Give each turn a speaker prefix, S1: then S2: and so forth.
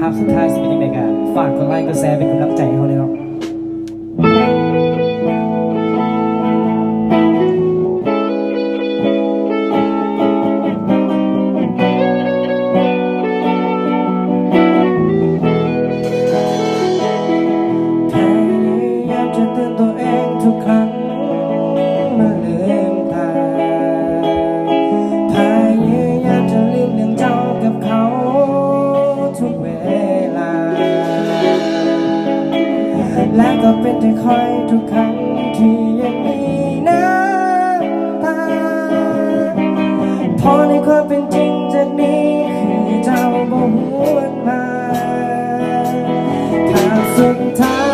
S1: าพสุดท้ายสิเป็นยังไงกันฝากกดไลค์กดแชร์เป็นกำลังใจให้เขาเลยเนาะพยายามจะเตือนตัวเองทุกครั้งเมื่อลืมตาพยายามจะลืมเรื่องเจ้ากับเขาทุกเวลาและก็เป็นแต่คอยทุกครั้งที่ยังมีน้ำตาพอในความเป็นจริงจากนี้คือเจ้าบ่หวนมาถ้าสุดท้าย